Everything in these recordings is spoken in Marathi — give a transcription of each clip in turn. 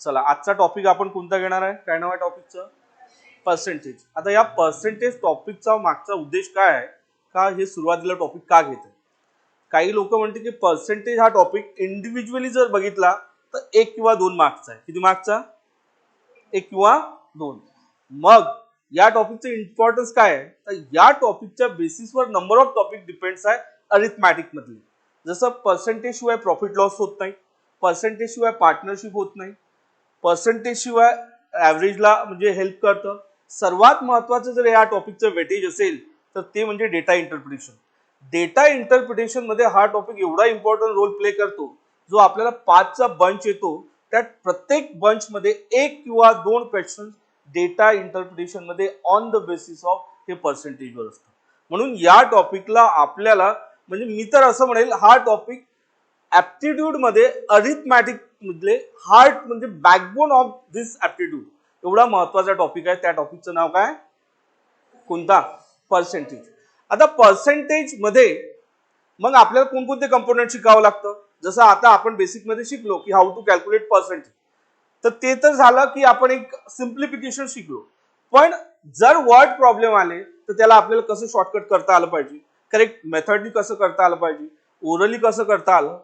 चला आजचा टॉपिक आपण कोणता घेणार आहे, काय नाव आहे टॉपिकचं, पर्सेंटेज. आता या पर्सेंटेज टॉपिकचा मागचा उद्देश काय आहे, का हे सुरुवातीला टॉपिक का घेत आहे. काही लोक म्हणते की पर्सेंटेज हा टॉपिक इंडिव्हिज्युअली जर बघितला तर 1 किंवा 2 मार्क्सचा आहे. किती मार्क्सचा, 1 किंवा 2. मग या टॉपिकचं इम्पॉर्टन्स काय आहे, तर या टॉपिकच्या बेसिसवर नंबर ऑफ टॉपिक डिपेंड्स आहे अरिथमॅटिक मधले. जसं पर्सेंटेज शिवाय प्रॉफिट लॉस होत नाही, पर्सेंटेज शिवाय पार्टनरशिप होत नाही, पर्सेंटेज शिवाय ॲव्हरेजला म्हणजे हेल्प करतं. सर्वात महत्त्वाचं जर या टॉपिकचं वेटेज असेल तर ते म्हणजे डेटा इंटरप्रिटेशन. डेटा इंटरप्रिटेशन मध्ये हा टॉपिक एवढा इम्पॉर्टंट रोल प्ले करतो, जो आपल्याला 5चा बंच येतो त्यात प्रत्येक बंच मध्ये 1 किंवा 2 क्वेश्चन डेटा इंटरप्रिटेशन मध्ये ऑन द बेसिस ऑफ हे पर्सेंटेज वर असतं. म्हणून या टॉपिकला आपल्याला म्हणजे मी तर असं म्हणेल हा टॉपिक ऍप्टिट्यूड मध्ये अरिथमॅटिक मधले हार्ट म्हणजे बॅकबोन ऑफ दिस ऍप्टिट्यूड एवढा महत्वाचा टॉपिक आहे. त्या टॉपिकचं नाव काय, कोणता, पर्सेंटेज. आता पर्सेंटेज मध्ये मग आपल्याला कोणकोणते कंपोनेंट शिकावं लागतं. जसं आता आपण बेसिक मध्ये शिकलो की हाऊ टू कॅल्क्युलेट पर्सेंटेज, तर ते तर झालं की आपण एक सिम्प्लिफिकेशन शिकलो. पण जर वर्ड प्रॉब्लेम आले तर त्याला आपल्याला कसं शॉर्टकट करता आलं पाहिजे, करेक्ट मेथडनी कसं करता आलं पाहिजे, ओरली कसं करता आलं,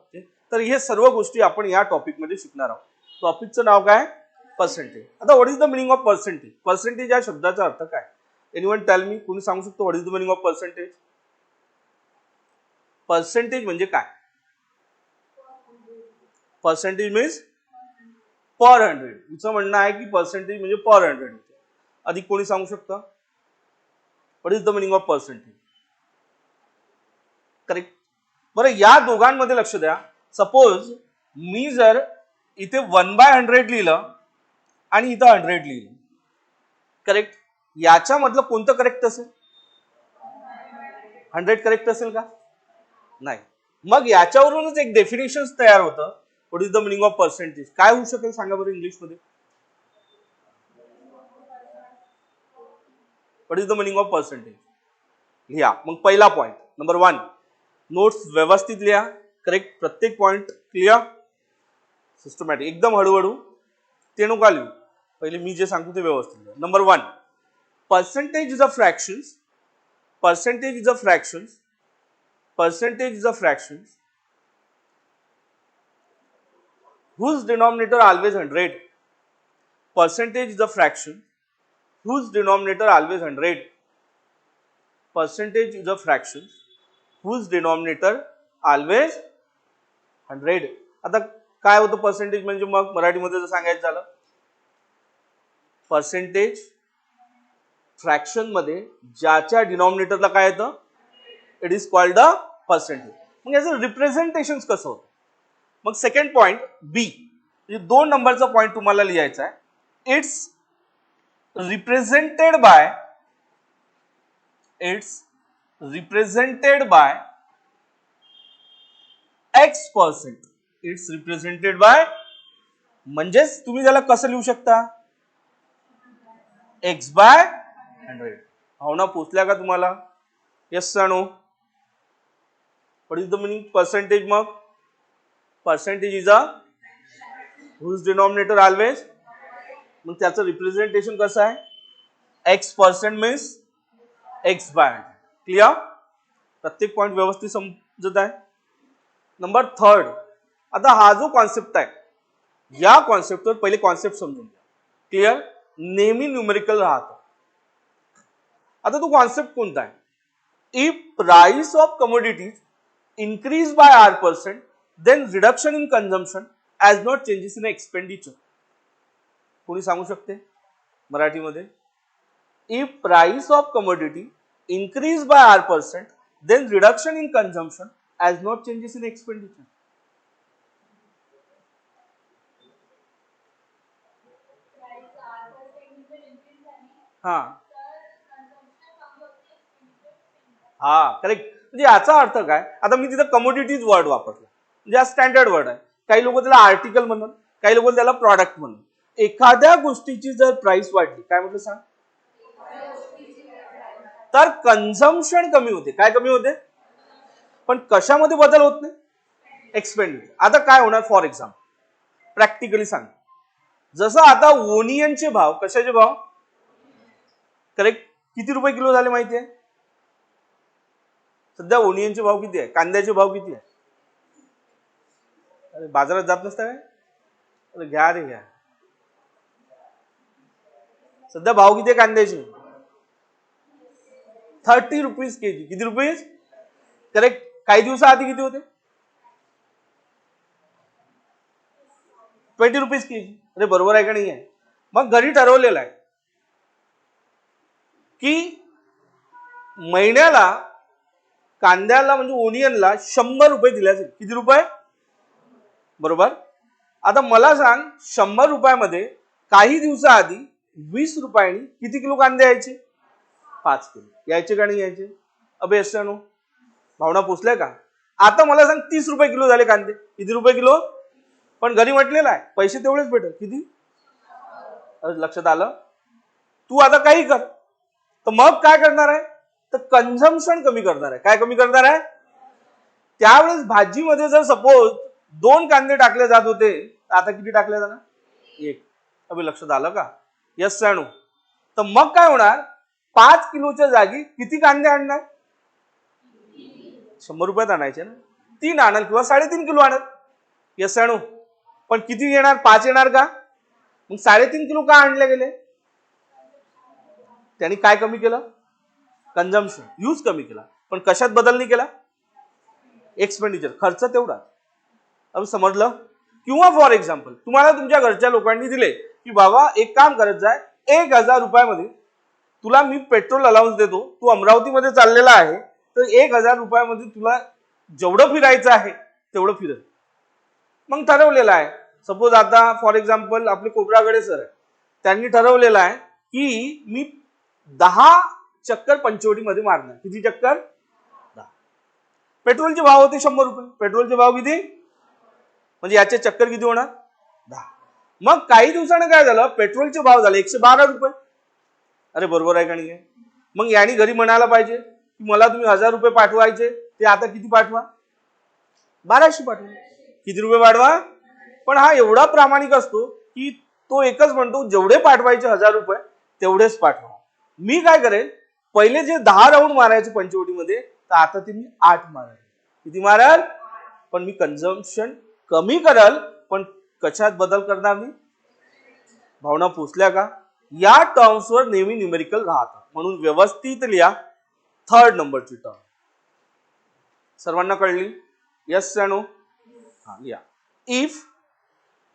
तर हे सर्व गोष्टी आपण या टॉपिक मध्ये शिकणार आहोत. टॉपिकचं नाव काय, पर्सेंटेज. आता what is the meaning of percentage. Percentage या शब्दाचा अर्थ काय, एनीवन टेल मी, कोणी सांगू शकतो what is the meaning of percentage. Percentage म्हणजे काय, पर्सेंटेज मीन्स पर 100. तुमचं म्हणणं आहे की पर्सेंटेज म्हणजे पर 100. अधिक कोणी सांगू शकतं what is the meaning of percentage. Correct. बरं या दोघांमध्ये लक्ष द्या. सपोज मी जर इथे 1/100 लिहिलं आणि इथं 100 लिहिलं, करेक्ट, याच्यामधलं कोणतं करेक्ट असेल, 100 करेक्ट असेल का, नाही. मग याच्यावरूनच एक डेफिनेशन तयार होतं what is the meaning of percentage. काय होऊ शकेल सांगा बरं इंग्लिश मध्ये, what is the meaning of percentage. लिहा मग पहिला पॉइंट नंबर 1, नोट्स व्यवस्थित लिहा, करेक्ट, प्रत्येक पॉइंट क्लिअर, सिस्टमॅटिक, एकदम हळूहळू ते नका लिहू, पहिले मी जे सांगतो ते व्यवस्थित लिहा. Number 1, percentage is a fractions, percentage is a fractions, percentage is a fractions whose denominator always 100. Percentage is a fraction whose denominator always 100. Percentage is a fraction whose denominator always 100. आता काय होतं पर्सेंटेज म्हणजे, मग मराठीमध्ये जर सांगायचं झालं, पर्सेंटेज फ्रॅक्शन मध्ये ज्याच्या डिनॉमिनेटरला काय येतं, it is called a percentage. मग याचं रिप्रेझेंटेशन कसं होतं. मग सेकंड पॉइंट बी, म्हणजे 2 नंबरचा पॉइंट तुम्हाला लिहायचा आहे. It's represented by, it's represented by x percent. It's represented by म्हणजेच तुम्ही त्याला कसं लिहू शकता, एक्स बाय 100. भावना पोचल्या का तुम्हाला, yes no. What is the meaning percentage? मग percentage is a whose denominator always, मग त्याचं रिप्रेझेंटेशन कसं आहे, x percent means x by 100. Clear, प्रत्येक पॉइंट व्यवस्थित समजत आहे. नंबर 3, आता हा जो कॉन्सेप्ट आहे या कॉन्सेप्टवर पहिले कॉन्सेप्ट समजून घ्या. क्लिअर, नेहमी न्यूमेरिकल राहतो. आता तो कॉन्सेप्ट कोणता आहे, if price of commodities increase by R%, then reduction in consumption as not changes in expenditure. कोणी सांगू शकते मराठीमध्ये, if price of commodity increase by R%, then reduction in consumption as not changes in expenditure. हा हा करेक्ट. म्हणजे याचा अर्थ काय, आता मी तिथे कमोडिटीज वर्ड वापरला म्हणजे हा स्टँडर्ड वर्ड आहे. काही लोक त्याला आर्टिकल म्हणतात, काही लोक त्याला प्रॉडक्ट म्हणतात. एखाद्या गोष्टीची जर प्राइस वाढली, काय म्हटलं सांग, तर कन्झम्पशन कमी होते. काय कमी होते, पण कशामध्ये बदल होत नाही, एक्सपेंडिचर. आता काय होणार, फॉर एक्झाम्पल प्रॅक्टिकली सांग, जसं आता ओनियनचे भाव, कशाचे भाव, करेक्ट, किती रुपये किलो झाले माहिती आहे? सध्या ओनियनचे भाव किती आहे, कांद्याचे भाव किती आहे? अरे बाजारात जात नसता काय? अरे घ्या रे घ्या. सध्या भाव किती आहे कांद्याचे? 30 रुपीज केजी. किती रुपीज? करेक्ट. काही दिवसाआधी किती होते? 20 रुपीज केजी. अरे बरोबर आहे का नाही आहे? मग घरी ठरवलेलं आहे की महिन्याला कांद्याला म्हणजे ओनियनला 100 रुपये दिले असेल. किती रुपये? बरोबर. आता मला सांग, 100 रुपयामध्ये काही दिवसाआधी 20 रुपयांनी किती किलो कांदे यायचे? 5 किलो. यायचे का नाही यायचे? अबे असं भावना पोचल्या का? आता मला सांग, 30 रुपये किलो झाले कांदे. किती रुपये किलो? पण घरी म्हटलेलं आहे पैसे तेवढेच भेटेल. किती? लक्षात आलं? तू आता काही कर, तर मग काय करणार आहे? तर कन्झम्पशन कमी करणार आहे. काय कमी करणार आहे? त्यावेळेस भाजीमध्ये जर सपोज 2 कांदे टाकले जात होते, तर आता किती टाकले जाणार? 1. अबे लक्षात आलं का? यस सांगू. तर मग काय होणार? 5 किलोच्या जागी किती कांदे आणणार? 100 रुपयात आणायचे ना. 3 आणाल किंवा 3.5 किलो आणाल. यस सांगू. पण किती येणार? 5 येणार का? मग 3.5 किलो का आणले गेले? त्यांनी काय कमी केलं? कन्झम्पशन, यूज कमी केला. पण कशात बदल नाही केला? एक्सपेंडिचर, खर्च तेवढा. अब समजलं? किंवा फॉर एक्झाम्पल तुम्हाला तुमच्या घरच्या लोकांनी दिले की बाबा एक काम करत जाय, 1000 रुपयामध्ये तुला मी पेट्रोल अलाउन्स देतो, तू अमरावतीमध्ये चाललेला आहे, तर 1000 रुपयामध्ये तुला जेवढं फिरायचं आहे तेवढं फिरत. मग ठरवलेलं आहे, सपोज आता फॉर एक्झाम्पल आपले कोबरागडे सर आहे, त्यांनी ठरवलेलं आहे की मी 10 चक्कर पंचवटीमध्ये मारणार. किती चक्कर? 10. पेट्रोलचे भाव होते 100 रुपये. पेट्रोलचे भाव किती? म्हणजे याचे चक्कर किती होणार? 10. मग काही दिवसानं काय झालं? पेट्रोलचे भाव झाले 112 रुपये. अरे बरोबर आहे का नाही? मग यानी घरी म्हणायला पाहिजे की मला तुम्ही 1000 रुपये पाठवायचे, ते आता किती पाठवा? 1200 पाठवा. किती रुपये पाठवा? पण हा एवढा प्रामाणिक असतो की तो एकच म्हणतो, जेवढे पाठवायचे 1000 रुपये तेवढेच पाठवा. मी काय करेल, पहिले जे 10 राऊंड मारायचे पंचवटीमध्ये, तर आता ते मी 8 मारेल. किती मारेल? पण मी कन्झम्पशन कमी करल, पण कशात बदल करणार नाही? भावना पोचल्या का? या टर्म्सवर नेहमी न्यूमेरिकल राहतात, म्हणून व्यवस्थित लिहा 3rd नंबरची टर्म. सर्वांना कळली? यस या नो? हा लिहा. If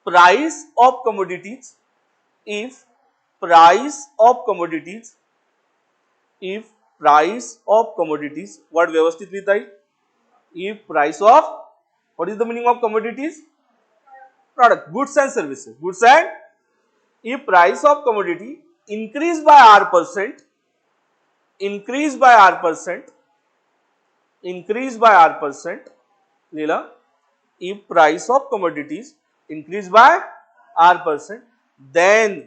price of commodities, if price of commodities, if price of commodities, word व्यवस्थित लिहिता येईल. If price of, what is the meaning of commodities? Product, goods and services. Goods and, if price of commodity increase by r%, increase by r%, increase by r%, लिहिलं. if price of commodities increase by r%, then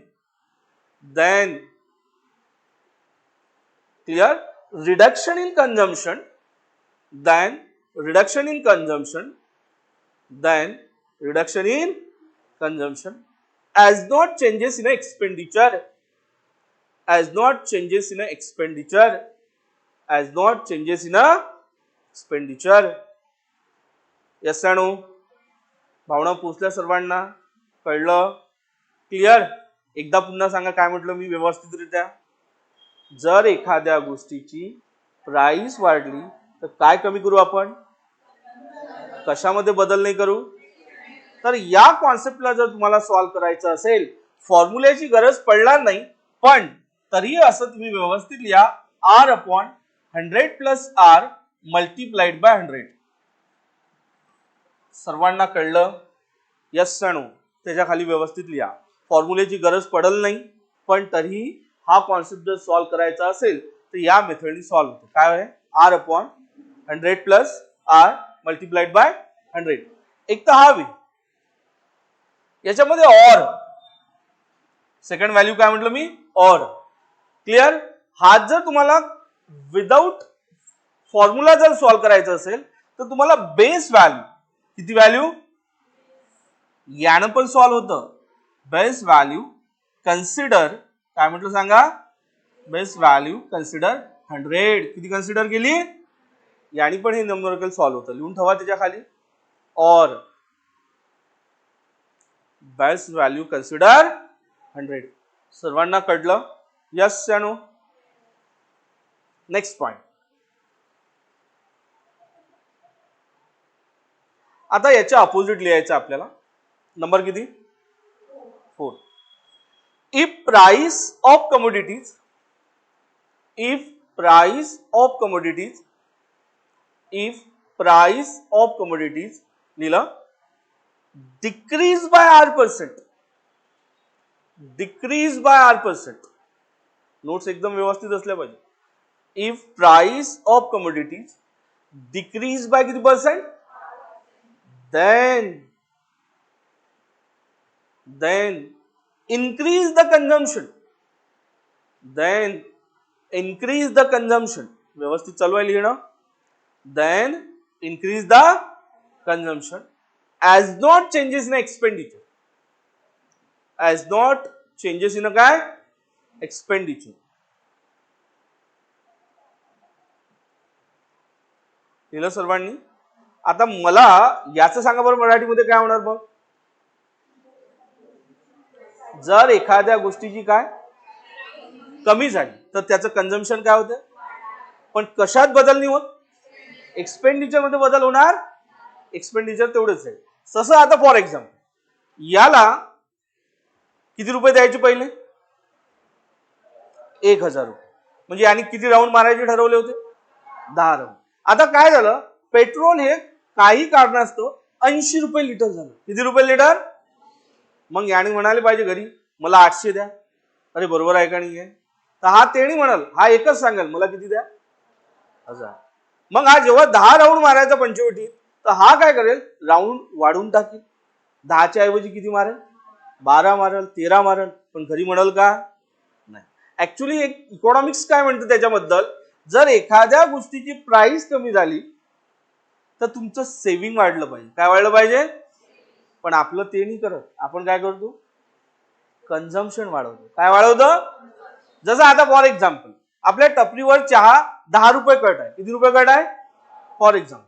clear, reduction in consumption, then reduction in consumption, then reduction in consumption, as not changes in expenditure, as not changes in expenditure, as not changes in expenditure. Yes no? भावना पोचल्या सर्वांना? कळलं? क्लिअर? एकदा पुन्हा सांगा काय म्हटलं मी व्यवस्थितरित्या. जर एखाद्या गोष्टीची प्राइस वाढली तर काय कमी करू आपण? कशामध्ये बदल नाही करू? तर या कॉन्सेप्टला जर तुम्हाला सॉल्व्ह करायचं असेल, फॉर्म्युल्याची गरज पडणार नाही, पण तरी असं तुम्ही व्यवस्थित लिहा, r/100 + r मल्टिप्लाइड बाय 100. सर्वांना कळलं? Yes no? त्याच्या खाली व्यवस्थित लिहा. फॉर्म्युल्याची गरज पडल नाही, पण तरीही हा कॉन्सेप्ट जर सॉल्व्ह करायचा असेल तर या मेथडने सॉल्व्ह होतो. काय आहे? r/100 + r multiplied by 100. एक तर हा वे, याच्यामध्ये और सेकंड व्हॅल्यू काय म्हटलं मी? और. क्लिअर? हा जर तुम्हाला विदाउट फॉर्म्युला जर सॉल्व्ह करायचं असेल तर तुम्हाला बेस व्हॅल्यू, किती व्हॅल्यू? यानं पण सॉल्व्ह होतं बेस व्हॅल्यू कन्सिडर, काय म्हटलं सांगा, बेस व्हॅल्यू कन्सिडर 100. किती कन्सिडर केली, यानी पण हे न्यूमेरिकल सॉल्व्ह होतं, लिहून ठेवा त्याच्या खाली. और बेस व्हॅल्यू कन्सिडर 100. सर्वांना कळलं? यस या नो? Next point. आता याच्या अपोजिट लिहायचं आपल्याला. नंबर किती? 4. If price of commodities, if price of commodities, if price of commodities लिहिलं, decrease by R%, decrease by R%. Notes एकदम व्यवस्थित असल्या पाहिजे. If price of commodities decrease by किती %, then increase the consumption, then increase the consumption. व्यवस्थित चालू आहे लिहिणं. then increase the consumption as not changes in expenditure, as not changes in a काय, expenditure. लिहिलं सर्वांनी? आता मला याचं सांगा बरं मराठीमध्ये काय होणार बघ. जर एखाद्या गोष्टीची काय कमी झाली तर त्याचं कन्झम्पशन काय होतं, पण कशात बदल नाही होत, एक्सपेंडिचर मध्ये बदल होणार, एक्सपेंडिचर तेवढंच आहे. तसं आता फॉर एक्झाम्पल याला किती रुपये द्यायचे पहिले, 1000 रुपये, म्हणजे आणि किती राऊंड मारायचे ठरवले होते, 10 राऊंड. आता काय झालं, पेट्रोल हे काही कारणास्तव 80 रुपये लिटर झालं. किती रुपये लिटर, मग याने म्हणाले पाहिजे घरी मला 800 द्या. अरे बरोबर आहे का नाही आहे, तर हा तेणी म्हणाल, हा एकच सांगेल मला किती द्या, 1000. मग हा जेव्हा 10 राऊंड मारायचा पंचवटीत, तर हा काय करेल, राऊंड वाढवून टाकेल. 10च्या ऐवजी किती मारेल, 12 मारेल, 13 मारेल, पण घरी म्हणाल का नाही. ऍक्च्युली एक इकॉनॉमिक्स काय म्हणतं त्याच्याबद्दल, जर एखाद्या गोष्टीची प्राइस कमी झाली तर तुमचं सेव्हिंग वाढलं पाहिजे. काय वाढलं पाहिजे, पण आपलं ते नाही करत. आपण काय करतो, कन्झम्पशन वाढवतो. काय वाढवतो, जसं आता फॉर एक्झाम्पल आपल्या टपरीवर चहा 10 रुपये कट आहे. किती रुपये कट आहे, फॉर एक्झाम्पल.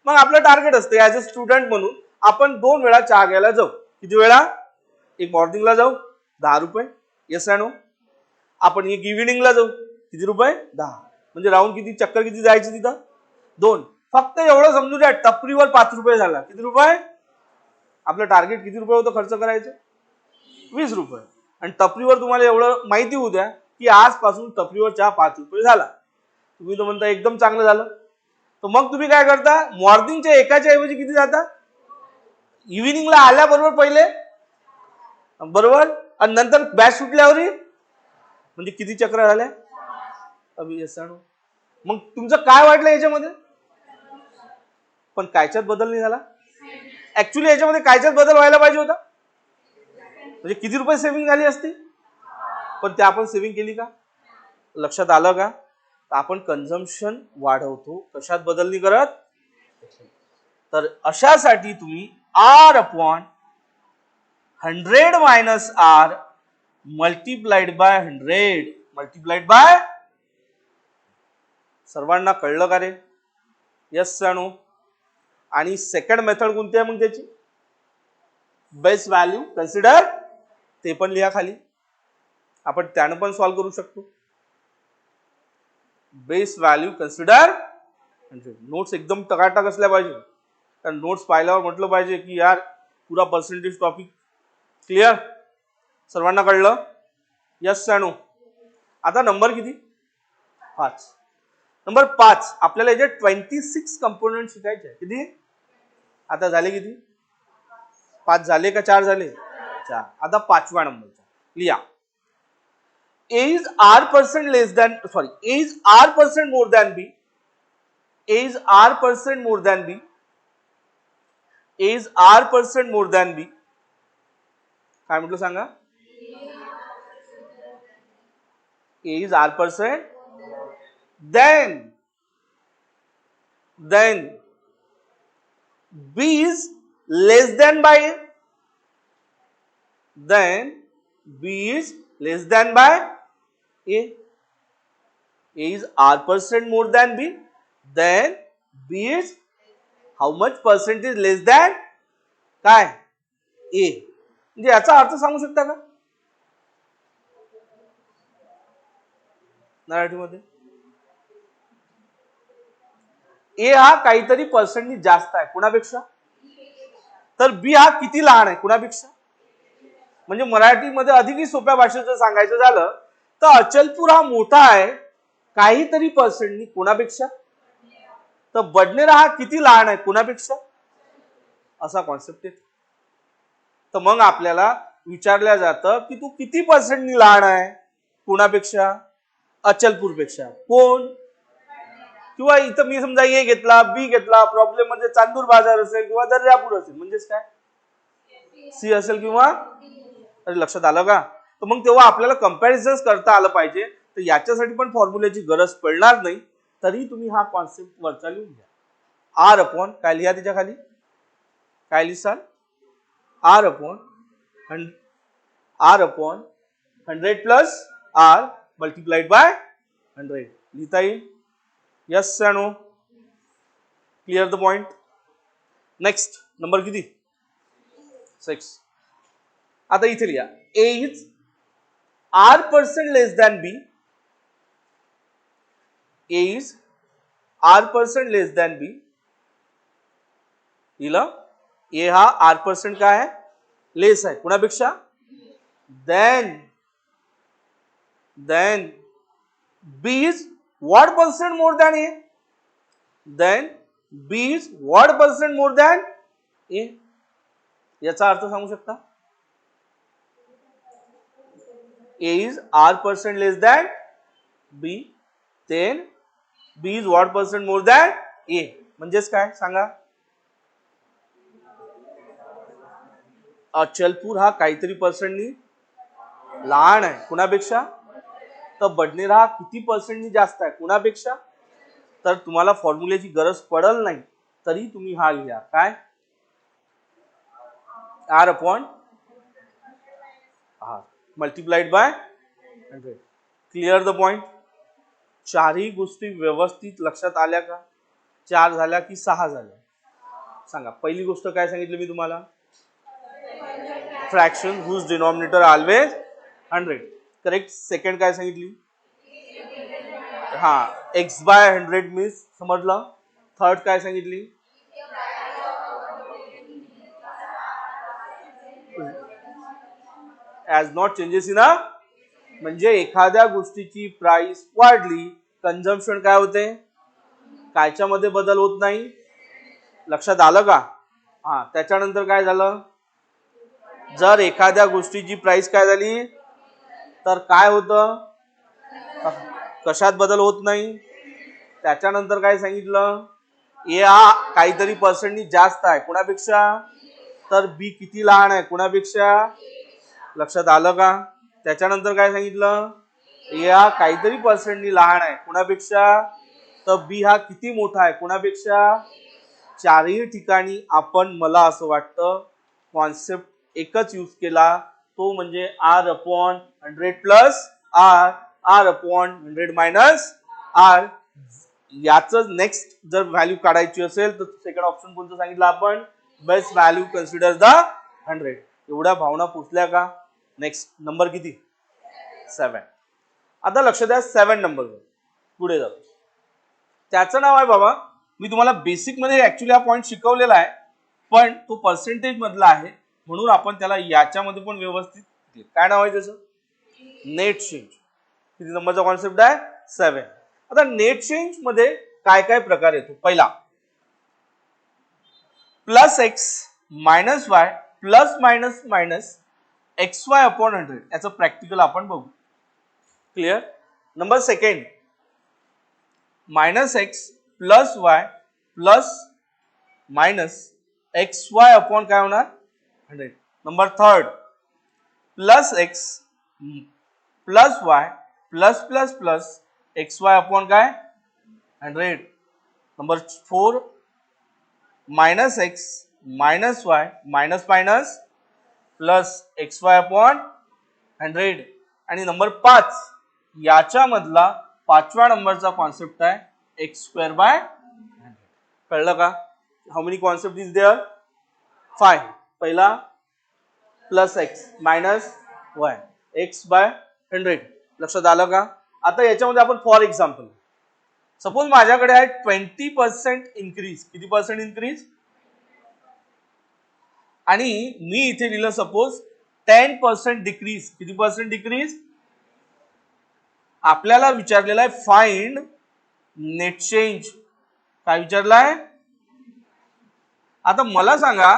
मग आपलं टार्गेट असते ऍज अ स्टुडंट म्हणून आपण 2 वेळा चहा घ्यायला जाऊ. किती वेळा, एक मॉर्निंगला जाऊ 10 रुपये, येस नो. आपण एक इव्हिनिंगला जाऊ, किती रुपये, 10. म्हणजे राऊंड किती, चक्कर किती जायची तिथं, 2. फक्त एवढं समजू द्या, टपरीवर 5 रुपये झाला. किती रुपये, आपलं टार्गेट किती रुपये होतं खर्च करायचं, 20 रुपये. आणि टपरीवर तुम्हाला एवढं माहिती होऊ द्या की आजपासून टपरीवर चहा 5 रुपये झाला. तुम्ही तो म्हणता एकदम चांगलं झालं. तर मग तुम्ही काय करता, मॉर्निंगच्या एकाच्या ऐवजी किती जाता, इव्हिनिंगला आल्याबरोबर पहिले, बरोबर, आणि नंतर बॅच सुटल्यावर, म्हणजे किती चक्र झाल्या, मग तुमचं काय वाटलं याच्यामध्ये, पण कायच्यात बदल नाही झाला. ऍक्च्युली याच्यामध्ये कायच्यात बदल व्हायला पाहिजे होता, म्हणजे किती रुपये सेव्हिंग झाली असती, पण ते आपण सेव्हिंग केली का, लक्षात आलं का. तर आपण कन्झम्पशन वाढवतो, कशात बदल नाही करत. तर अशासाठी तुम्ही R/100 minus R multiplied by 100 multiplied by, सर्वांना कळलं का रे, यस नो. आणि सेकंड मेथड कोणती आहे मग त्याची, बेस व्हॅल्यू कन्सिडर, ते पण लिहा खाली, आपण त्यानं पण सॉल्व्ह करू शकतो. Base value consider 100. नोट्स एकदम टकाटक असल्या पाहिजे, कारण नोट्स पाहिल्यावर म्हटलं पाहिजे की यार पुरा पर्सेंटेज टॉपिक क्लिअर, सर्वांना कळलं, यस नो. आता नंबर किती, 5. नंबर 5 आपल्याला याचे 26 कंपोनेंट शिकायचे आहे. किती, आता झाले किती, 5 झाले का 4 झाले, 4. आता 5व्या नंबरचा लिहा, is R% less than, sorry, is R% more than B, is R% more than B, is R% more than B. काय म्हटलं सांगा, is R%, then B is less than by A, then B is less than by A. A is R% more than B, then B is how much percentage less than काय A. म्हणजे याचा अर्थ सांगू शकता का मराठीमध्ये? ए हा काहीतरी पर्सेंटनी जास्त आहे कुणापेक्षा, तर बी हा किती लहान आहे कुणापेक्षा. म्हणजे मराठीमध्ये अधिक सोप्या भाषेत जर सांगायचं झालं तर अचलपूर हा मोठा आहे काहीतरी पर्सेंटनी कुणापेक्षा, तर बडनेरा हा किती लहान आहे कुणापेक्षा, असा कॉन्सेप्ट आहे. तर मग आपल्याला विचारलं जातं की तू किती पर्सेंटनी लहान आहे कुणापेक्षा, अचलपूरपेक्षा. कोण, किंवा इथं मी समजा ए घेतला बी घेतला, प्रॉब्लेम म्हणजे चांदूर बाजार असेल किंवा दर्यापूर असेल, म्हणजेच काय सी असेल किंवा, अरे लक्षात आलं का. तर मग तेव्हा आपल्याला कंपॅरिझन करता आलं पाहिजे. तर याच्यासाठी पण फॉर्म्युल्याची गरज पडणार नाही, तरी तुम्ही हा कॉन्सेप्ट वरचा लिहून घ्या. आर अपॉन काय लिहा त्याच्या खाली, काय लिहाल, R upon 100 plus R multiplied by 100 लिहिता येईल. यस या no, clear the point. Next number किती, 6. आता इथे लिहा A is R% less than B, A is R% less than B. लिहिलं, ए हा R% काय आहे लेस आहे कुणापेक्षा, then B is what percent more than A, then B is what percent more than A. याचा अर्थ सांगू शकता, A is R% less than B, then B is what percent more than A. म्हणजेच काय सांगा, अचलपूर हा काहीतरी पर्सेंटनी लहान आहे कुणापेक्षा, तर बडनेरा हा किती पर्सेंटनी जास्त आहे कुणापेक्षा. तर तुम्हाला फॉर्म्युल्याची गरज पडल नाही, तरी तुम्ही हा लिहा काय, r upon r multiplied by 100. Clear the point. चारही गोष्टी व्यवस्थित लक्षात आल्या का, 4 झाल्या की 6 झाल्या सांगा. पहिली गोष्ट काय सांगितली मी तुम्हाला, fraction whose denominator always 100, correct. Second काय सांगितली, हा x बाय 100 मीन्स समजलं. थर्ड काय सांगितली, as not changes in a, म्हणजे एखाद्या गोष्टीची प्राइस वाढली, कंझम्पशन काय होते, कायच्या मध्ये बदल होत नाही. लक्षात आलं का. हा त्याच्यानंतर काय झालं, जर एखाद्या गोष्टीची प्राइस काय झाली तर काय होतं, कशात बदल होत नाही. त्याच्यानंतर काय सांगितलं, ए हा काहीतरी पर्सेंटनी जास्त आहे कुणापेक्षा, तर बी किती लहान आहे कुणापेक्षा. लक्षात आलं का. त्याच्यानंतर काय सांगितलं, ए हा काहीतरी पर्सेंटनी लहान आहे कुणापेक्षा, तर बी हा किती मोठा आहे कुणापेक्षा. चारही ठिकाणी आपण, मला असं वाटतं, कॉन्सेप्ट एकच यूज केला, तो म्हणजे r upon 100 plus r, r upon 100 minus r. याच नेक्स्ट जर व्हॅल्यू काढायची असेल तर सेकंड ऑप्शन कोणतं सांगितलं आपण, बेस्ट व्हॅल्यू कन्सिडर द 100. एवढ्या भावना पुसल्या का. नेक्स्ट नंबर किती, 7. आता लक्ष द्या 7 नंबरवर पुढे जातो. त्याचं नाव आहे बाबा, मी तुम्हाला बेसिक मध्ये ऍक्च्युली हा पॉइंट शिकवलेला आहे, पण तो पर्सेंटेज मधला आहे म्हणून आपण त्याला याच्यामध्ये पण व्यवस्थित, काय नाव आहे त्याचं, नेट चेंज. किती नंबरचा कॉन्सेप्ट आहे, 7. आता नेट चेंज मध्ये काय काय प्रकार येतो. पहिला plus x minus Y plus minus minus x Y upon 100, याचं प्रॅक्टिकल आपण बघू. Clear. Number second minus x plus y plus minus x Y upon काय होणार 100. Number third plus x plus y plus plus plus x Y upon काय 100. Number 4 minus x minus Y minus minus plus x Y upon 100 आणि नंबर 5 याच्यामधला 5व्या नंबरचा कॉन्सेप्ट आहे एक्स स्क्वेअर बाय 100. कळलं का? How many concept is there? 5. पहिला plus x minus y x by 100. लक्षात आलं का? आता याच्यामध्ये आपण फॉर एक्झाम्पल सपोज माझ्याकडे आहे 20% इन्क्रीज. किती पर्सेंट इन्क्रीज? आणि मी इथे लिहिलं सपोज 10% डिक्रीज. किती पर्सेंट डिक्रीज? आपल्याला विचारलेला आहे फाइंड नेट चेंज. काय विचारलाय? आता मला सांगा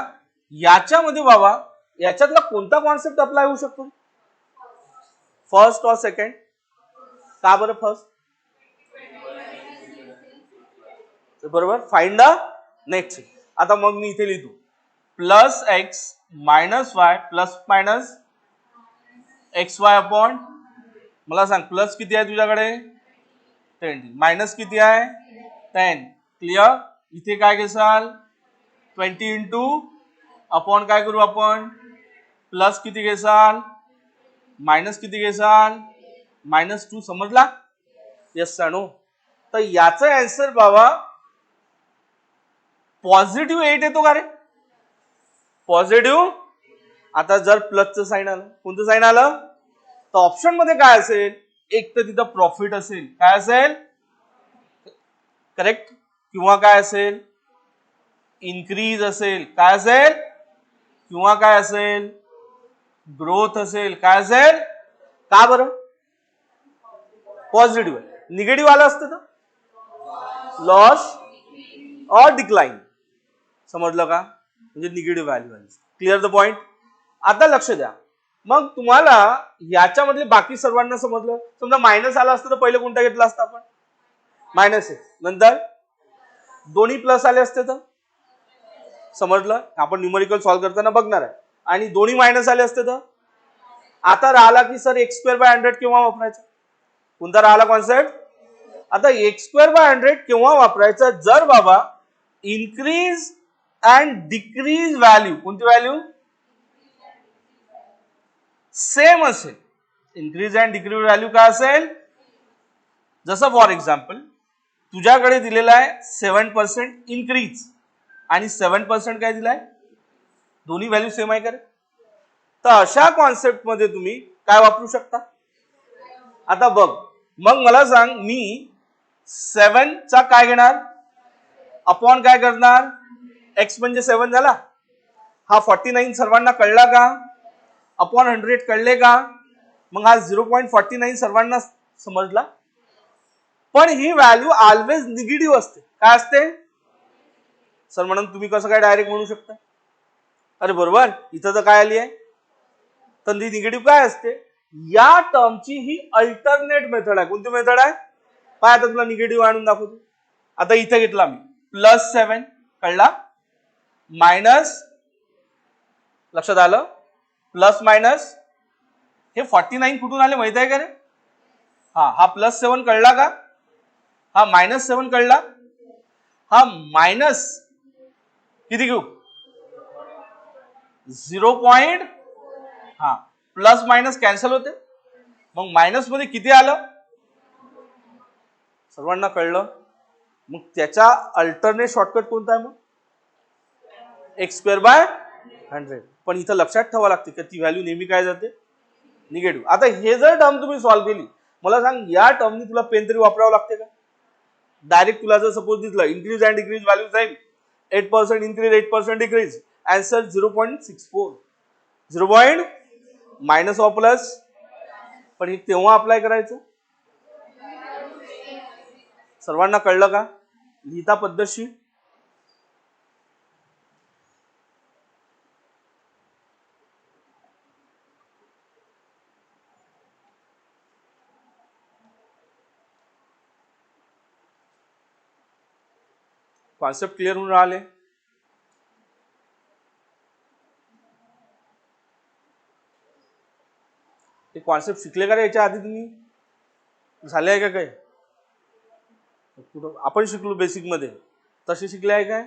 याच्यामध्ये बाबा याच्यातला कोणता कॉन्सेप्ट अप्लाय होऊ शकतो? फर्स्ट और सेकंड? का बरं फर्स्ट? बरोबर, फाइंड द नेट चेंज. आता मग मी इथे लिहितो plus x minus Y plus minus x Y upon, मला सांग प्लस किती आहे तुझ्याकडे? 10. मायनस किती आहे? 10. क्लिअर? इथे काय घेसाल? 20 इंटू अपॉन काय करू आपण? प्लस किती घेसाल? मायनस किती घेसाल? -2. समजला? Yes sir no. तर याचा आन्सर बाबा पॉझिटिव्ह 8 येतो का रे? पॉझिटिव्ह. आता जर प्लसचं साइन आलं, कोणतं साइन आलं तर ऑप्शन मध्ये काय असेल? एक तर तिथं प्रॉफिट असेल. काय असेल? करेक्ट. किंवा काय असेल? इन्क्रीज असेल. काय असेल? किंवा काय असेल? ग्रोथ असेल. काय असेल? का बरं? पॉझिटिव्ह आहे. निगेटिव्ह आलं असतं तर लॉस और डिक्लाइन. समजलं का? म्हणजे निगेटिव्ह व्हॅल्यू आली. Clear the point? आता लक्ष द्या. मग तुम्हाला याच्यामधले बाकी सर्वांना समजलं. समजा मायनस आला असतं तर पहिले कोणता घेतला असता आपण? मायनस आहे. नंतर दोन्ही प्लस आले असते तर समजलं? आपण न्यूमेरिकल सॉल्व्ह करताना बघणार आहे. आणि दोन्ही मायनस आले असते तर आता राहिला की सर एक्स स्क्वेअर बाय 100 केव्हा वापरायचा? कोणता राहिला कॉन्सेप्ट? आता एक्स स्क्वेअर बाय 100 केव्हा वापरायचा? जर बाबा इन्क्रीज अँड डिक्रीज व्हॅल्यू, कोणती व्हॅल्यू? सेम असेल. इन्क्रीज अँड डिक्रीज व्हॅल्यू काय असेल? जसं फॉर एक्झाम्पल तुझ्याकडे दिलेला आहे 7% इन्क्रीज आणि 7% काय दिलाय? दोन्ही व्हॅल्यू सेम आहे का रे? तर अशा कॉन्सेप्ट मध्ये तुम्ही काय वापरू शकता? आता बघ, मग मला सांग मी 7 चा काय घेणार? अपॉन काय करणार? एक्स म्हणजे 7 झाला. हा 49 सर्वांना कळला का? अपॉन 100 कळले का? मग हा 0.49 सर्वांना समजला. पण ही व्हॅल्यू ऑलवेज निगेटिव्ह असते. काय असते? सर म्हणून तुम्ही कसं काय डायरेक्ट म्हणू शकता? अरे बरोबर, इथं तर काय आली आहे? तर ती निगेटिव्ह काय असते? या टर्मची ही अल्टरनेट मेथड आहे. कोणती मेथड आहे? पाय आता तुला निगेटिव्ह आणून दाखवतो. आता इथे घेतला मी +7 कळला, मायनस, लक्षात आलं? प्लस मायनस हे 49 कुठून आले माहित आहे का रे? हा +7 कळला का? हा -7 कळला. हा मायनस किती घेऊ? 0. हा प्लस मायनस कॅन्सल होते. मग मायनस मध्ये किती आलं? सर्वांना कळलं? मग त्याचा अल्टरनेट शॉर्टकट कोणता आहे? मग एक्स स्क्वेअर बाय 100. पण इथं लक्षात ठेवावं लागते की ती व्हॅल्यू नेहमी काय जाते? निगेटिव्ह. आता हे जर टर्म तुम्ही सॉल्व्ह केली, मला सांग या टर्मनी तुला पेन तरी वापरावं लागते का? डायरेक्ट तुला जर सपोज दिसलं increase and decrease value same, 8% increase 8% decrease, answer 0.64. 0. Minus or plus. पण हे तेव्हा अप्लाय करायचं. सर्वांना कळलं का? लिहिता पद्धतशीर. कॉन्सेप्ट क्लिअर होऊन राहिले? हे कॉन्सेप्ट शिकले का रे याच्या आधी तुम्ही? झाले आहे का काय? कुठं आपण शिकलो बेसिक मध्ये तसे शिकले आहे काय?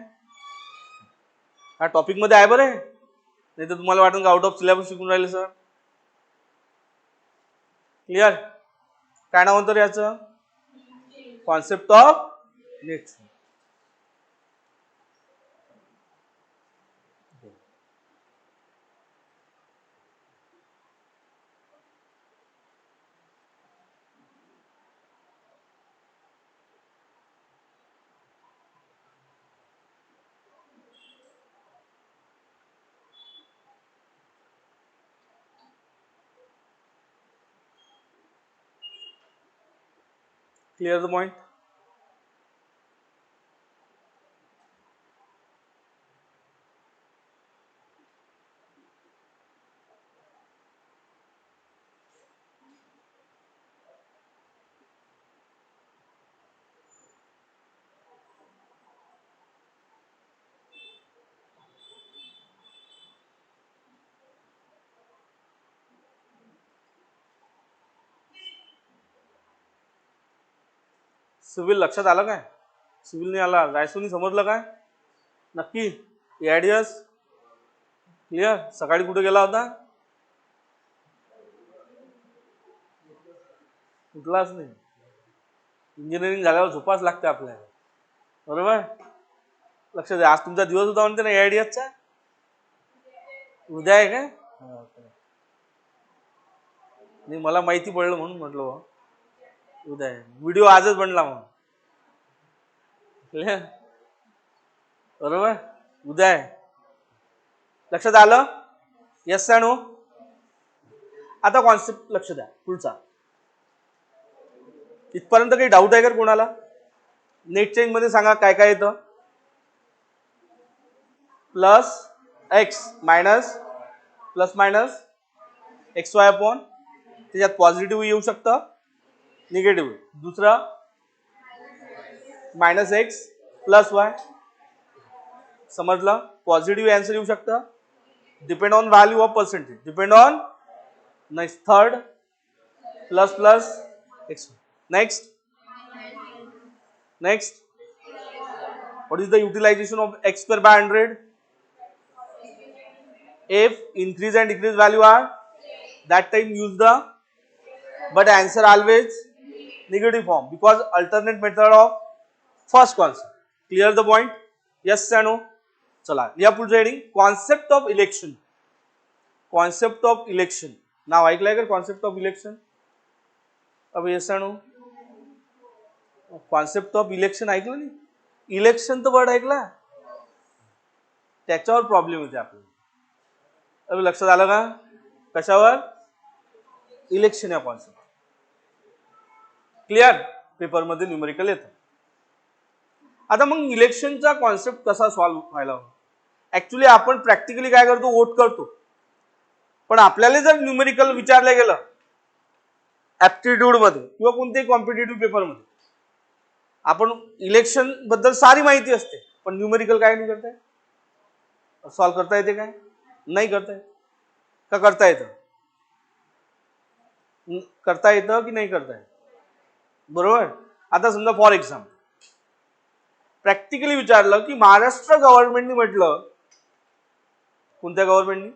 हा टॉपिक मध्ये आहे बरं. नाही तर तुम्हाला वाटेल का आउट ऑफ सिलेबस शिकून राहिले सर. क्लिअर. काय नाव म्हणतो याचं? Concept of election. Clear the point. Civil लक्षात आलं काय? सिव्हिल नाही आला, रायसोनी समजलं काय नक्की? ऍडियस क्लिअर. सकाळी कुठे गेला होता? उठलाच नाही. इंजिनिअरिंग झाल्यावर झोपाच लागते आपल्याला, बरोबर. लक्ष द्या, आज तुमचा दिवस होता म्हणते ना ऍडियसचा. उद्या आहे काय? नाही, मला माहिती पडलं म्हणून म्हटलं उद्या आहे. व्हिडिओ आजच बनला मग, बरोबर. उद्या आहे. लक्षात आलं? Yes no. आता कॉन्सेप्ट लक्ष द्या पुढचा. इथपर्यंत काही डाऊट आहे का कोणाला? नेट चेंज मध्ये सांगा काय काय येतं. Plus x minus plus minus x Y upon, त्याच्यात पॉझिटिव्ह येऊ शकतं, निगेटिव्ह. दुसरं मायनस एक्स प्लस वाय. समजलं? पॉझिटिव्ह आन्सर येऊ शकतं, depend on value of percentage, depend on. Next third plus plus x. Next what is the utilization of x square by 100? If increase and decrease value are, that time use the, but answer always negative form because alternate method of first concept. Clear the point? Yes or no? चला या पुढच्या heading concept of election. Concept of election नाव ऐकलंय का? Concept of election. अब yes no. Concept of election ऐकलं नाही? इलेक्शन तर वर्ड ऐकला, त्याच्यावर प्रॉब्लेम येते आपल्याला. अभी लक्षात आलं का? कशावर? इलेक्शन या कॉन्सेप्ट. क्लिअर. पेपर मध्ये न्यूमेरिकल येतं. आता मग इलेक्शनचा कॉन्सेप्ट कसा सॉल्व्ह व्हायला हवा? ऍक्च्युली आपण प्रॅक्टिकली काय करतो? वोट करतो. पण आपल्याला जर न्यूमेरिकल विचारलं गेलं ऍप्टिट्यूड मध्ये किंवा कोणत्याही कॉम्पिटेटिव्ह पेपर मध्ये, आपण इलेक्शन बद्दल सारी माहिती असते, पण न्यूमेरिकल काय नाही करताय? सॉल्व्ह करता येते काय? नाही करता येत का? करता येतं. करता येतं की नाही करता येत? बरोबर. आता समजा फॉर एक्झाम्पल प्रॅक्टिकली विचारलं की महाराष्ट्र गव्हर्नमेंटने म्हटलं, कोणत्या गव्हर्नमेंटनी,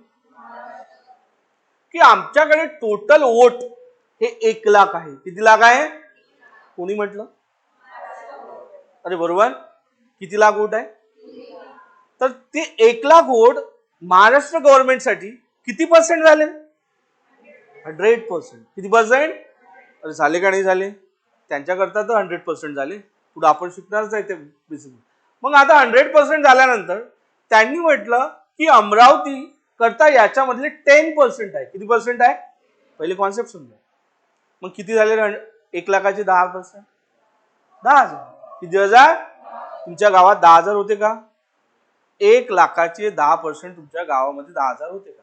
की आमच्याकडे टोटल वोट हे 1 लाख आहे. किती लाख आहे? कोणी म्हटलं? अरे बरोबर. किती लाख वोट आहे? तर ते 1 लाख वोट महाराष्ट्र गव्हर्नमेंटसाठी किती पर्सेंट झाले? 100%. किती पर्सेंट? अरे झाले का नाही झाले? त्यांच्याकरता तर 100% झाले. पुढे आपण शिकणारच आहे ते बेसिक. मग आता 100% झाल्यानंतर त्यांनी म्हटलं की अमरावती करता याच्यामधले 10% आहे. किती पर्सेंट आहे? पहिले कॉन्सेप्ट समजा. मग किती झाले? 1 लाखाचे 10%, 10,000. किती हजार? तुमच्या गावात 10,000 होते का? 1 लाखाचे 10% तुमच्या गावामध्ये 10,000 होते का?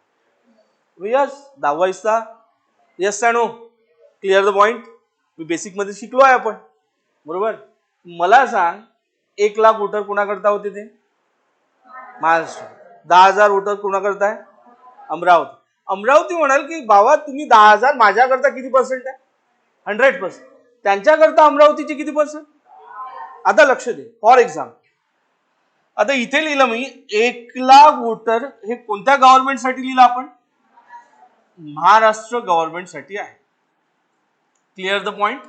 यस. 10वा हिस्सा. Yes no. Clear the point. मी बेसिक मध्ये शिकलो आहे आपण, बरोबर. मला सांग 1 लाख वोटर कोणाकरता होते? ते महाराष्ट्र. 10,000 वोटर कोणाकरता आहे? अमरावती. अमरावती म्हणाल की बाबा तुम्ही 10,000 माझ्याकरता किती पर्सेंट आहे? 100%. त्यांच्याकरता अमरावतीचे किती पर्सेंट? आता लक्ष दे. फॉर एक्झाम्पल आता इथे लिहिलं मी 1,00,000 वोटर, हे कोणत्या गव्हर्नमेंटसाठी लिहिलं आपण? महाराष्ट्र गव्हर्नमेंटसाठी आहे. Clear the point.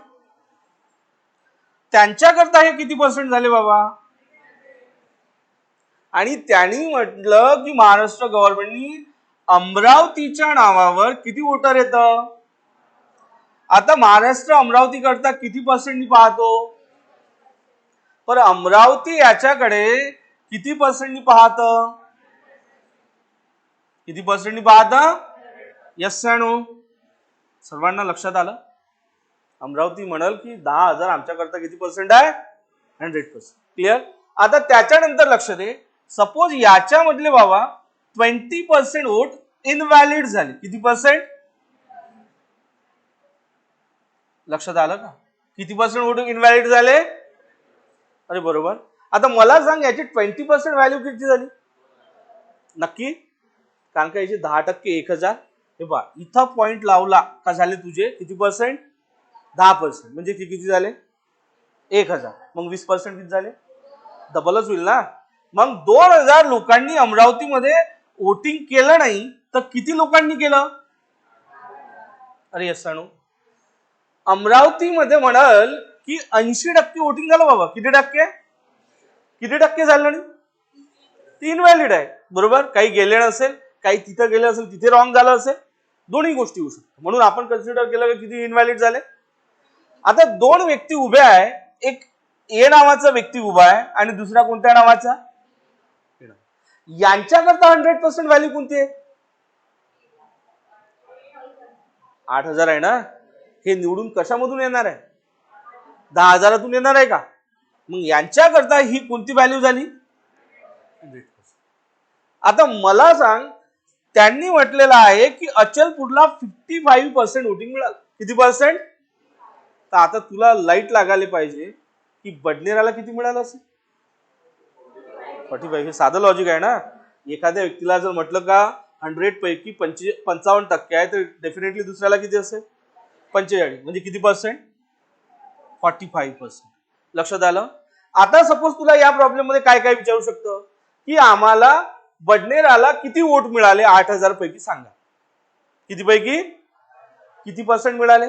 त्यांच्याकरता हे किती पर्सेंट झाले बाबा? आणि त्यांनी म्हटलं की महाराष्ट्र गव्हर्नमेंटनी अमरावतीच्या नावावर किती वोटर येतं? आता महाराष्ट्र अमरावती करता किती पर्सेंटनी पाहतो? पर अमरावती याच्याकडे किती पर्सेंटनी पाहत? किती पर्सेंटनी पाहत? Yes no? सर्वांना लक्षात आलं? अमरावती म्हणाल की 10,000 आमच्याकरता किती पर्सेंट आहे? 100%. क्लिअर. आता त्याच्यानंतर लक्ष दे, सपोज याच्यामधले बाबा 20% वोट इनव्हॅलिड झाले. किती पर्सेंट? लक्षात आलं का? किती पर्सेंट वोट इनव्हॅलिड झाले? अरे बरोबर. आता मला सांग, याची 20% व्हॅल्यू किती झाली? नक्की? कारण का याची 10% 1,000. हे पहा, इथं पॉइंट लावला का झाले तुझे किती पर्सेंट? 10%. म्हणजे किती झाले? 1,000. मग 20% किती झाले? डबलच होईल ना. मग 2,000 लोकांनी अमरावतीमध्ये वोटिंग केलं नाही तर किती लोकांनी केलं? अरे यस नो? अमरावतीमध्ये म्हणाल की 80% वोटिंग झालं बाबा. किती टक्के? किती टक्के झालं नाही? 3 व्हॅलिड आहे. बरोबर. काही गेले नसेल, काही तिथं गेले असेल, तिथे रॉंग झालं असेल, दोन्ही गोष्टी होऊ शकतात. म्हणून आपण कन्सिडर केलं की किती इनव्हॅलिड झाले. आता 2 व्यक्ती उभे आहे, एक ए नावाचा व्यक्ती उभा आहे आणि दुसरा कोणत्या नावाचा? यांच्याकरता 100% व्हॅल्यू कोणती आहे? 8,000 आहे ना. हे निवडून कशामधून येणार आहे? 10,000तून येणार आहे का? मग यांच्याकरता ही कोणती व्हॅल्यू झाली? 100%. आता मला सांग, त्यांनी म्हटलेलं आहे की अचलपूरला 55% वोटिंग मिळालं. किती पर्सेंट? तर आता तुला लाईट लागायला पाहिजे की बडनेराला किती मिळालं असेल? 45. हे साधं लॉजिक आहे ना. एखाद्या व्यक्तीला जर म्हटलं का 100 पैकी 55% आहे, तर डेफिनेटली दुसऱ्याला किती असेल? 45. म्हणजे किती पर्सेंट? 45%. लक्षात आलं? आता सपोज तुला या प्रॉब्लेम मध्ये काय काय विचारू शकतो की आम्हाला बडनेराला किती वोट मिळाले 8,000 पैकी सांगा. किती पैकी? किती पर्सेंट मिळाले?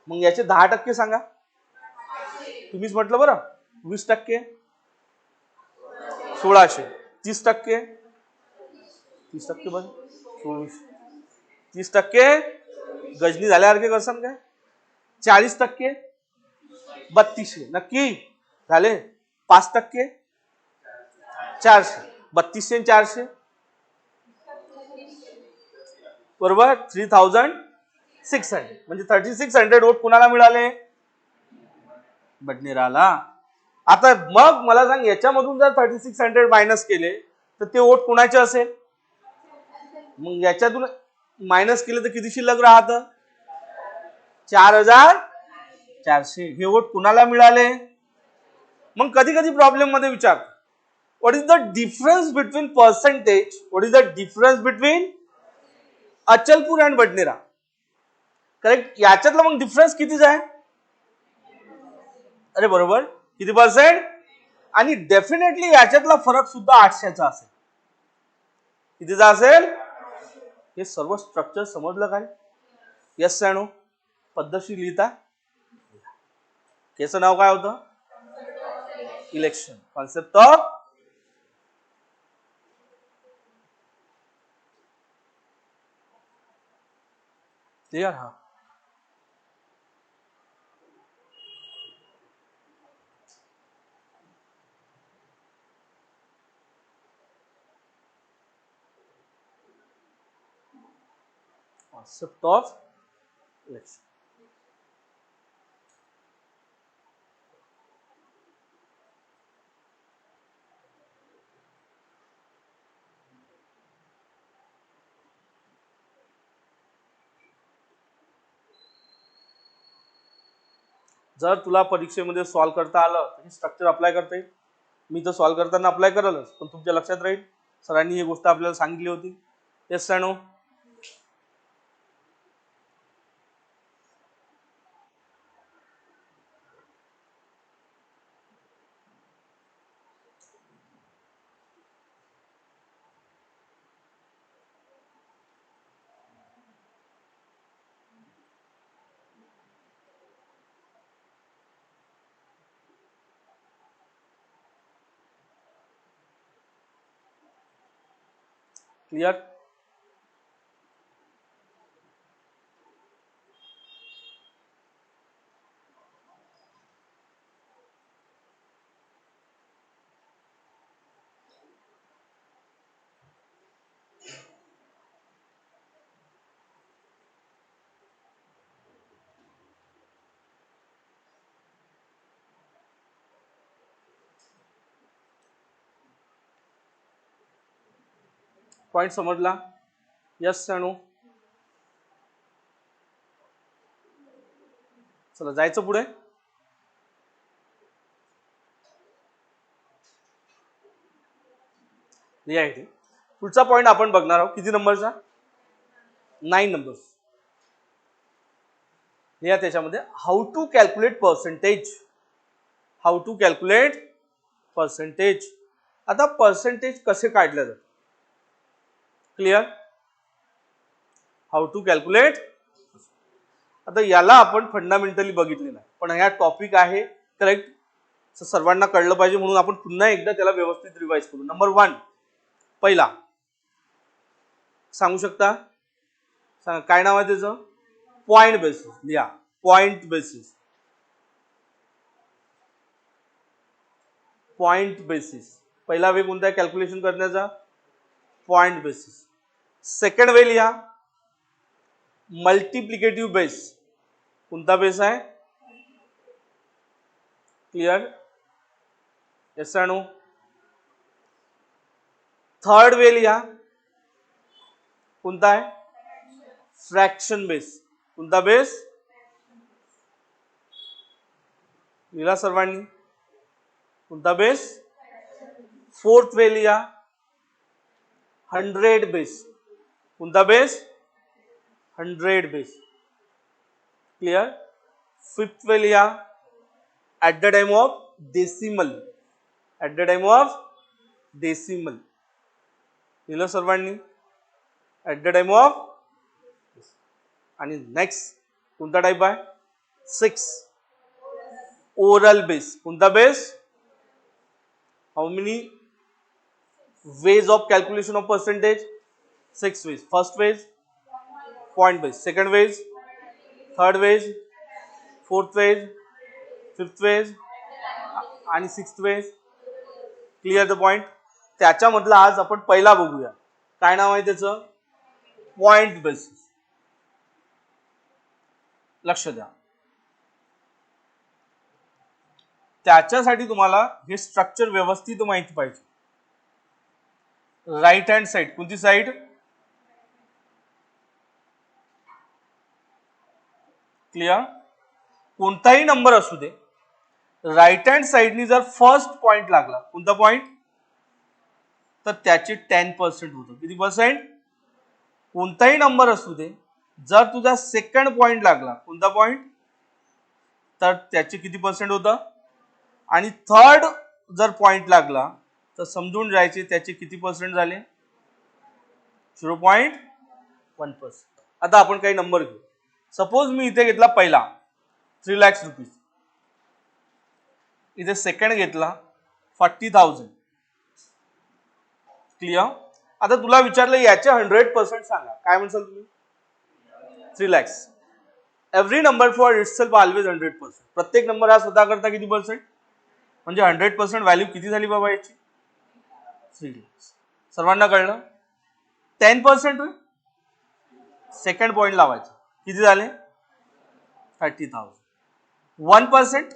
मग याचे 10% सांगा. तुम्हीच म्हटलं बरं. 20%, 1,600. 30%, 30% बघ, 24. 30% गजनी झाल्यासारखे करसान काय? 40%, 3200. नक्की झाले? 5%, 400. 3200 आणि 400 बरोबर 3,600. म्हणजे 3,600 वोट कुणाला मिळाले? बडनेराला. आता मग मला सांग, याच्यामधून जर 3,600 मायनस केले तर ते वोट कुणाचे असेल? मग याच्यातून मायनस केले तर किती शिल्लक राहत? 4,400. हे वोट कुणाला मिळाले? मग कधी कधी प्रॉब्लेम मध्ये विचार, what is the difference between percentage? What is the difference between Achalpur and Badnera? Correct. याच्यातला मग डिफरन्स कितीच आहे? अरे बरोबर. किती पर्सेंट? आणि डेफिनेटली याच्यातला फरक सुद्धा 800चा असेल. कितीचा असेल? हे सर्व स्ट्रक्चर समजलं काय? Yes no? पद्धतशीर लिहिता. केसं नाव काय होतं? इलेक्शन. Concept of clear. हा कॉन्सेप्ट ऑफ इलेक्शन. जर तुला परीक्षेमध्ये सॉल्व्ह करता आलं तर स्ट्रक्चर अप्लाय करता येईल. मी तर सॉल्व्ह करताना अप्लाय करलच, पण तुमच्या लक्षात राहील सरांनी ही गोष्ट आपल्याला सांगितली होती. Yes no? क्लियर? पॉइंट समजला? यस सानू? चला जायचं पुढे. लिहा इथे. पुढचा पॉइंट आपण बघणार आहोत. किती नंबरचा? 9 नंबर्स. लिहा त्याच्यामध्ये how to calculate percentage. How to calculate percentage. आता पर्सेंटेज कसे काढले जातात? क्लियर? How to calculate. आता याला आपण फंडामेंटली बघितले नाही, पण हा टॉपिक आहे करेक्ट, सर्वांना कळलं पाहिजे म्हणून आपण पुन्हा एकदा त्याला व्यवस्थित रिवाइज करू. नंबर 1 पहिला सांगू शकता? सांगा काय नाव आहे त्याचं? Point basis. लिहा पॉइंट बेसिस. पॉइंट बेसिस पहिला वे कोणता आहे कॅल्क्युलेशन करण्याचा? Point basis. सेकंड वे लिहा मल्टिप्लिकेटिव्ह बेस. कोणता बेस आहे? क्लियर? यस अनु? थर्ड वे लिहा कोणता आहे? Fraction base. कोणता बेस? लिहा सर्वांनी. कोणता बेस? फोर्थ वे लिहा 100 बेस. कोणता बेस? 100 बेस. क्लियर? फिफ्थ वे लिहा at the time of decimal. at the time of decimal. लिहिलं सर्वांनी? at the time of. आणि नेक्स्ट कोणता टाइप आहे? 6 ओरल बेस. कोणता base? How many ways of calculation of percentage? 6 ways. First ways point base, second ways, third ways, fourth ways, fifth ways आणि sixth ways. Clear the point? त्याच्यामधला आज आपण पहिला बघूया. काय नाव आहे त्याचं? Point basis. लक्ष द्या. त्याच्यासाठी तुम्हाला हे स्ट्रक्चर व्यवस्थित माहिती पाहिजे. Right hand side. कोणती साइड? क्लियर? कोणताही नंबर असू दे, राईट हँड साइडनी जर फर्स्ट पॉइंट लागला, कोणता पॉइंट? तर त्याचे 10% होतं. किती पर्सेंट? कोणताही नंबर असू दे, जर तुझा सेकंड पॉइंट लागला, कोणता पॉइंट? तर त्याचे किती पर्सेंट होतं? आणि थर्ड जर पॉइंट लागला तर समजून जायचे त्याचे किती पर्सेंट झाले? 0.1%. आता आपण काही नंबर घेऊ. सपोज मी इथे घेतला पहिला 3 लाख रुपीज, इथे सेकंड घेतला 40,000. क्लियर? आता तुला विचारलं याचे 100% सांगा, काय म्हणसाल तुम्ही? 3 lakh. Every number for itself always 100%. प्रत्येक नंबर हा स्वतः करता किती पर्सेंट? म्हणजे 100% व्हॅल्यू किती झाली बाबा याची? 3 लाख. सर्वांना कळलं? 10% सेकंड पॉइंट लावायचं, किती झाले? 30,000. 1%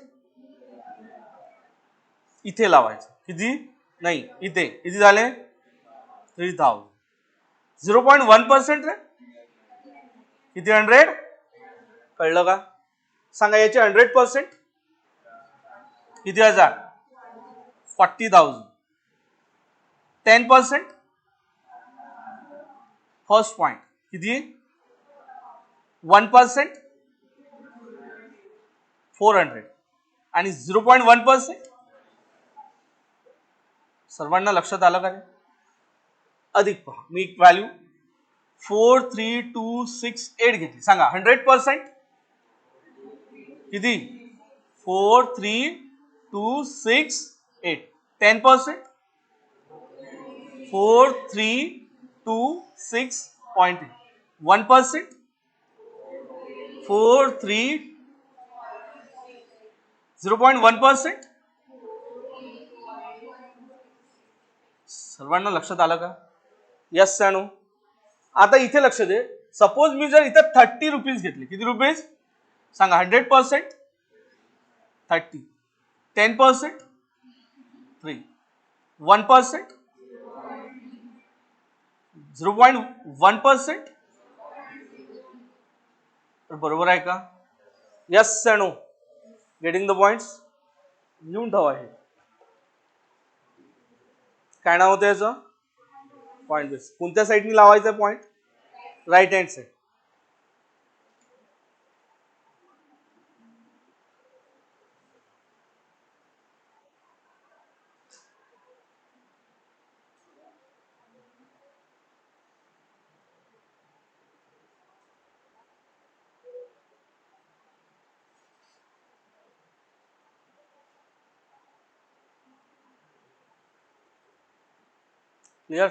इथे लावायचं, किती? नाही इथे, किती झाले? 3,000. 0.1% रे किती? 100. कळलं का? सांगा याचे 100% किती हजार? 40,000. 10% फर्स्ट पॉइंट किती? 1% 400 आणि 0.1% सर्वांना लक्षात आलं का रे? अधिक पहा, मी एक व्हॅल्यू 43268 घेतली. सांगा 100% किती? 43268. 10% 43268. 26.8 1%, 0.1%. सर्वांना लक्षात आलं का? यस सॅनो. आता इथे लक्ष दे, सपोज मी जर इथे 30 रुपीज घेतले, किती रुपीज सांगा? 100%, 30, 10%, 3, 1%, 0.1%. बरोबर आहे का? यस सॅनो. Getting the points. लिहून ठेवा. हे काय नाव होतं याचं? Point base. कोणत्या साईडनी लावायचं point? Right hand side. Clear?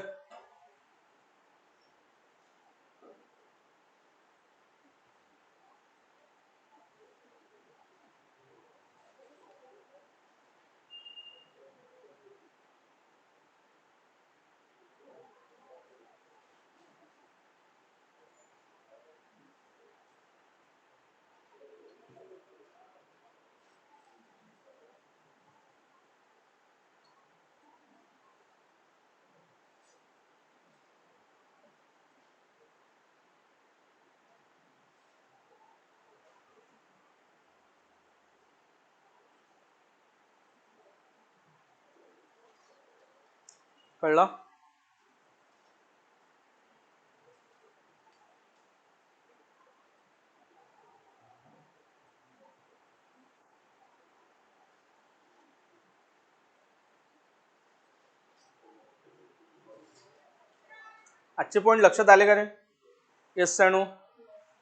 कळलं? आजचे पॉइंट लक्षात आले का रे? येस सॅनो.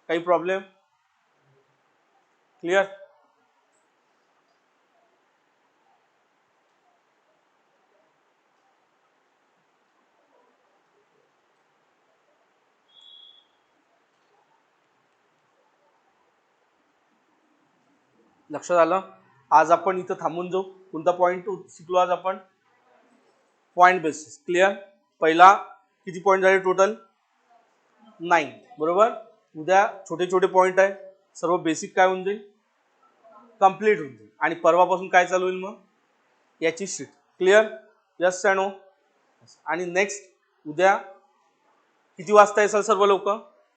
काही प्रॉब्लेम? क्लिअर? लक्षात आलं? आज आपण इथं थांबून जाऊ. कोणता पॉइंट शिकलो आज आपण? Point basis. क्लिअर? पहिला किती पॉइंट झाले टोटल? 9. बरोबर. उद्या छोटे छोटे पॉइंट आहे, सर्व बेसिक काय होऊन जाईल? कंप्लीट होऊन जाईल. आणि परवापासून काय चालू होईल मग? याची शीट. क्लिअर? यस सॅनो. आणि नेक्स्ट उद्या किती वाजता येसाल सर्व लोक?